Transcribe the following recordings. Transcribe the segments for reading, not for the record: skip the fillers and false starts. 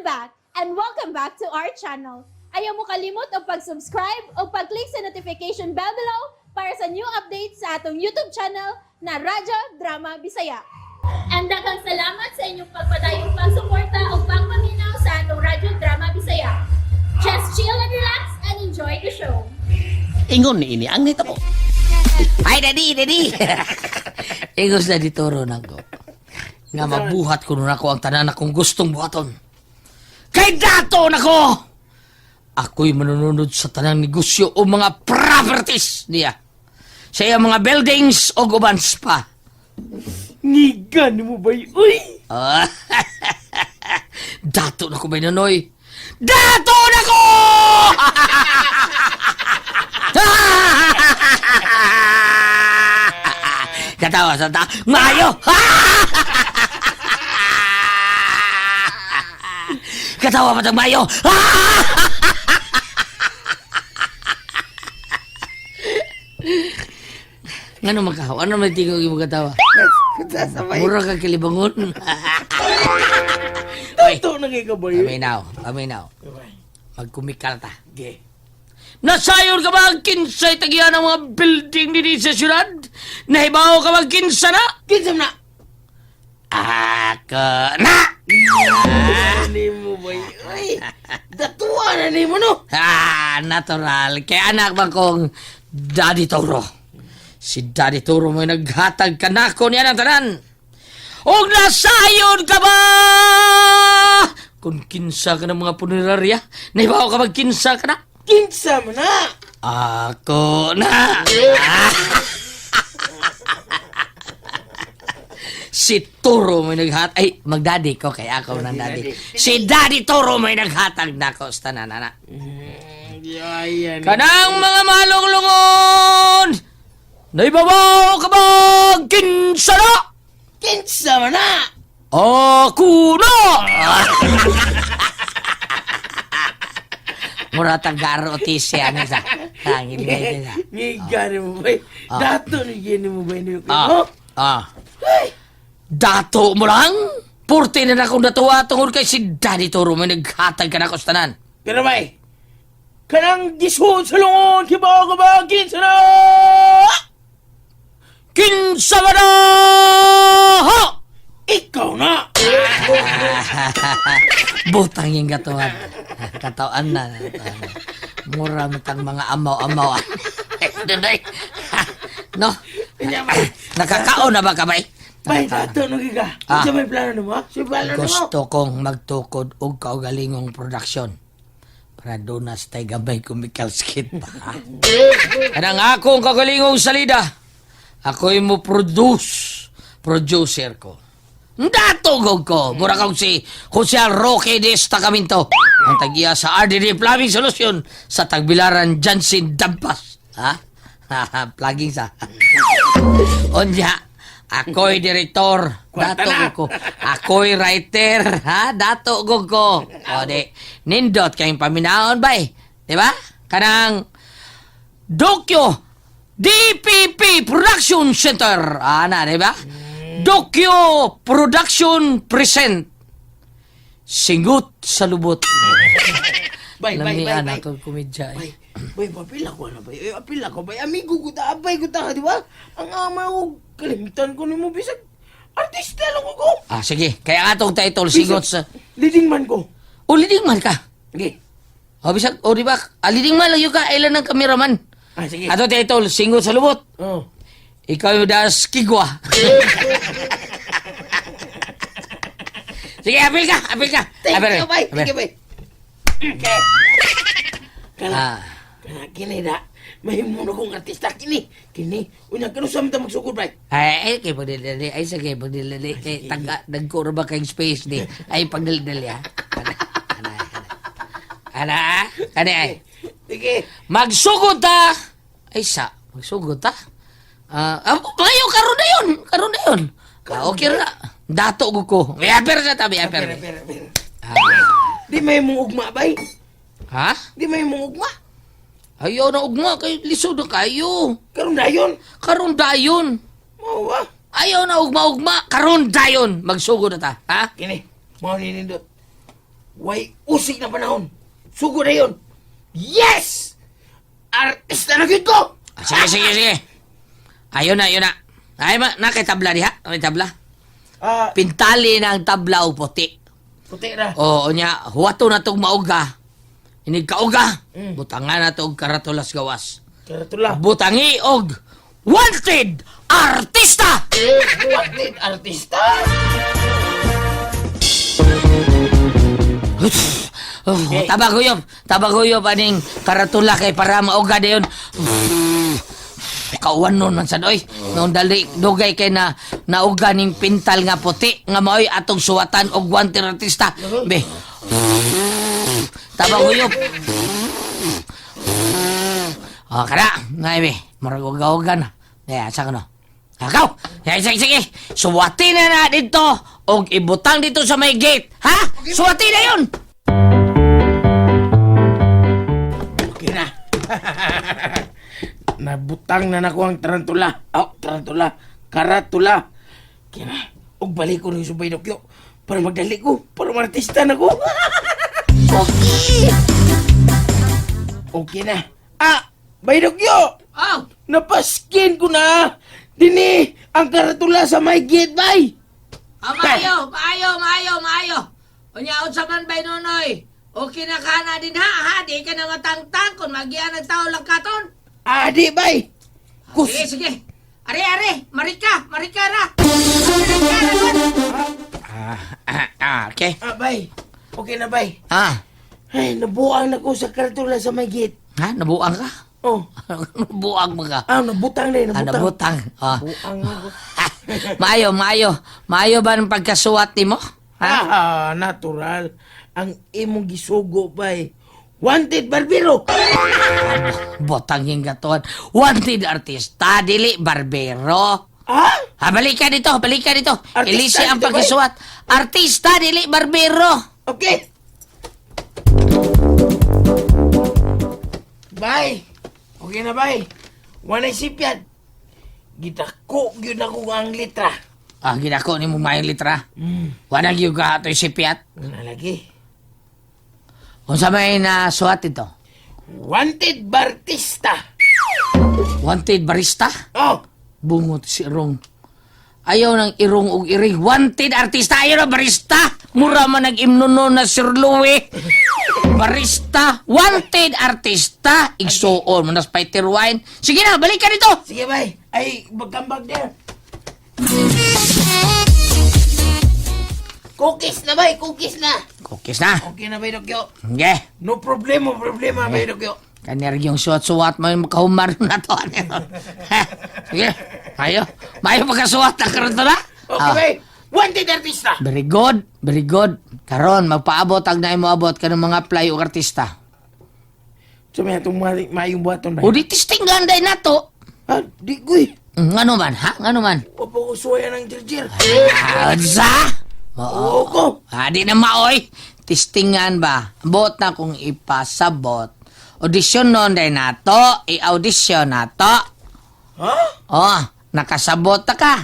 back and welcome back to our channel. Ayaw mo kalimot o pag-subscribe o pag-click sa notification bell below para sa new updates sa atong YouTube channel na Radyo Drama Bisaya. And daghang salamat sa inyong pagpadayong pagsuporta o pagpaminaw sa atong Radyo Drama Bisaya. Just chill and relax and enjoy the show. Ingon ni ini ang nito ko. Ay, daddy. Ingos na dituro na ko. Nga mabuhat ko nun ako ang tanan akong gustong buhaton. Kay dato na ko! Ako'y manununod sa tanang negosyo o mga properties niya. Sa iyang mga buildings o gubans pa. Ngigan mo ba uy? Dato na ko ba nanoy? Dato na ko! Katawa sa ta. Mayo! Katawa pa tang mayo! Ngano makahaw? Ano may tingog yung katawa? Kasasabay. Mura ka kilibangon. Tato na kayo ka ba yun? Aminaw. Magkumikal ta. Okay. Nasayon ka ba ang kinsay tagihan ng mga building dito sa syudad? Nahibaw ka ba ang kinsa na? Kinsam na! Ako na! Ani mo ba yun? Uy! Datuwa na ni mo no? Natural. Kaya anak ba kong Daddy Toro? Si Daddy Toro mo'y naghatag ka na ko niya ng tanan. O nasayon ka ba? Kung kinsa ka ng mga punerarya, nahibaw ka ba kinsa ka na? Kinsam na! Ako na! Si Toro may naghatag. Ay, magdaddy ko kaya ako ng daddy. Si Daddy Toro may naghatag na ko sa tananana. Yan. Kanang mga malunglungon! Naibabaw ka ba? Kinsa na? Kinsam na! Ako na! Mura tagaro otisya na sa hangin ngayon na. Ngigan mo ba yun? Dato na gini mo ba yun? Dato mo lang? Purti na akong natuwa tungkol kay si Daddy Toro may naghatag ka na kustanan. Pero ba kanang disuon sa lungon, kibaw ka ba? Kinsa na! Kinsa ba na? Ha! Ikaw na! Butang yung gatuan. Katawan na. Mura mitang mga amaw-amaw. Dunay. No? Nakakaon na ba ka, bay? Bay, dato no giga. Sa may plano mo? Sa plano mo? Gusto kong magtukod og kaugalingong production. Para doon na stay gabay kumikal skit pa. Kanang akong kagalingong salida. Ako'y mo producer ko. Datugog ko. Mura kong si Jose Roque de Estacaminto. Ang tagiya sa RDD Plumbing Solution sa Tagbilaran Jansin Dampas. Ha? Plugging sa. Onya, ako'y direktor. Datugog ko. Ako'y writer. Ha? Datugog ko. O di, nindot kayong paminaon ba eh? Diba? Kanang Dokyo DPP Production Center. Ana, diba? Dokyo Production Present. Singut sa lubot. Bay. Lamian ako kumidya. Bay, papila ko na bay. Apila ko bay. Amigo ko ta, abay ko ta, di ba? Ang ama ko, kalimitan ko ni mo, bisag. Artista lang ko. Sige. Kaya atong title, singut sa... Leading man ko. O, leading man ka. Okay. O, bisag, o, diba? Leading man lang yung ka. Ilan ng kameraman. Sige. Atong title, singut sa lubot. Oh. Ikaw yung das kigwa. Sige, apil ka. Thank you, bay. Thank you, bay. Okay. Ah. Kana kini da. May muno kong artista kini. Kini. Unya kano sa mata magsugod bay. Ay, kay pagdilali. Ay, sige, pagdilali. Kay taga, nagkuro ba kayong space ni? Ay, pagdilali, ha? Ana, ay. Sige. Magsugod ta! Ay, magsugod ta? Mayo, karon na yun. Okay na. Dato ko. May aper sa tabi, aper. Di may mong ugma bay. Ha? Di may mong ugma. Ayaw na ugma, kay lisod na kayo. Karon dayon. Karon dayon. Mao ba? Ayaw na ugma-ugma. Karon dayon. Magsugod na ta. Ha? Kini. Mao ni nindot. Way usik na panahon. Sugo na yun. Yes! Artista na yun ko! Sige. Ayun na. Ay, nakay tabla diha. Nakay tabla. Pintali na ang tabla o puti. Puti na. Oo niya, huwato na tong mauga. Inig kauga. Mm. Butangan na tong karatulas gawas. Karatula. Butangi og wanted artista! Wanted artista? Okay. Tabaguyop aning karatula kay para mauga dayon. Kauwan nun man sa doy. Nung dali dugay kay na nauga ning pintal nga puti nga maoy atong suwatan og wanted artista. Be. Tabaguyop. Kada, be. Murag uga-uga na. Asa ka no? Akaw! Sige. Suwati na dito og ibutang dito sa may gate. Ha? Suwati na yun! Okay na. Nabutang na nako ang tarantula. Tarantula. Karatula. Okay na. Og balik ko rin sa Baydokyo para magdali ko. Para martista na ko. Okay na. Baydokyo! Oh! Napaskin ko na! Dini! Ang karatula sa may gate, bay! Maayo. Unyaon sa man bay nunoy. Okay na ka na din ha? Di ka na matangtang kung magiyan ng tao lang katon. Di, bay! Sige. Are. Marika ra. Okay. Bay. Okay na, bay. Ay, nabuang na ko sa karatula sa may gate. Ha? Nabuang ka? Oh. Nabuang mo ka? Nabutang na Nabutang. Nabuang na ko. Maayo ba ng pagkasuwat ni mo? Natural. Ang imong gisugo, bay. Wanted barbero! Botang yung gatuan. Wanted artista, dili barbero. Balik ka dito. Artista Ilisi ang dito, pagkasuwat. Artista, dili barbero. Okay. Bay. Okay na, bay. Wanay sipyan. Gitako yun ako ang litra. Ginako ni mo mayong litra. Wanag yung ka ito'y sipiat. Ano lagi? Kung sa may nasuwat ito? Wanted bartista. Wanted barista? Oh. Bungot si Irong. Ayaw ng Irong og iri. Wanted artista. Ayaw na barista. Mura man nag-imnuno na Sir Louie. Barista. Wanted artista. Igsoon. Manas fighter wine. Sige na, balik ka dito. Sige, bay. Ay, magkambag there. Cookies na, bay. Cookies na. Cookies na. Okay na, bay, Dokyo. Okay. No problema, bay, Dokyo. Kanir yung suwat-suwat mo yung makahumar na to. Sige. Mayo magkasuwat na karon to na. Okay, bay. Wanted artista. Very good. Karon, magpaabot ang naay mo abot ka ng mga play o artista. So, may itong mayong buhaton, bay. O di tistingan day na to. Di, guy. Ngano man, ha? Ngano man? Opo, usuwayan ng jirjir. Sa? Oo ko. Di na maoy. Tistingan ba? Bot na kung ipasabot. Audition nun day na to. I-audition na to. Ha? Nakasabot na ka.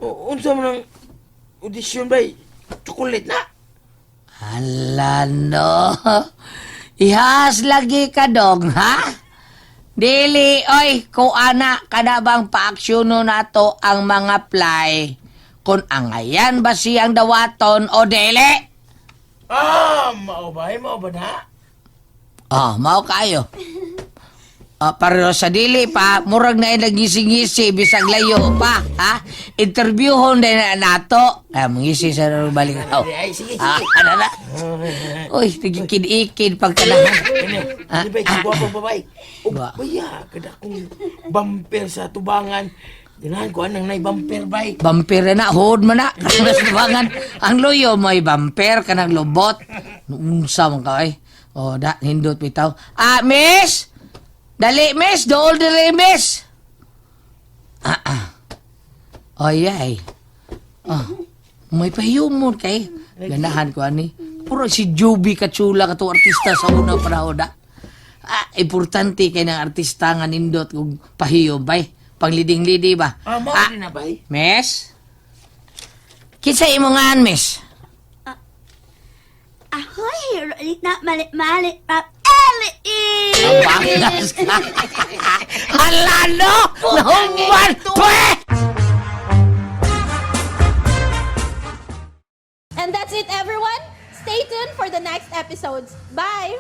Unsa mo ng audition, bay? Chocolate na. Hala no. Ihas lagi ka dong, ha? Dili, oy, kung ana, kada bang paaksyono na to ang mga play. Kung angayan ba siyang dawaton o dili? Mao ba na? Mao kayo. Pero sa dili pa, murag na nagisi-ngisi, bisag layo pa, ha? Interviewon din na nato. Mangisi sa balik. Ay, sige. Ano na? Uy, nagkikid-ikid pagkalahan. Ano ba? Guwapo ba, bay? Ba? Baya, kada kong bumper sa tubangan. Dinahan ko anang nay bumper, bay. Bumper na, hold mo na. Kanas nabangan. Ang loyo mo ay bumper, kanang lubot. Unsa man ka ay. Hindot bitaw. Miss! Dali, miss! Dool dali, miss! Ay. May pahiyumon kay. Ganahan ko, ani. Puro si Juby Katsula kato artista sa unang panahon, da. Importante kay ng artista nga nindot kung pahiyom, bay. Pangliding-lidi ba? Mao din na, bay. Miss? Kinsa imo nga, miss? Ahoy! Malit na, malit na, Eli! Abangas ka. Hala no! Nahuman! Pwe! And that's it, everyone. Stay tuned for the next episodes. Bye!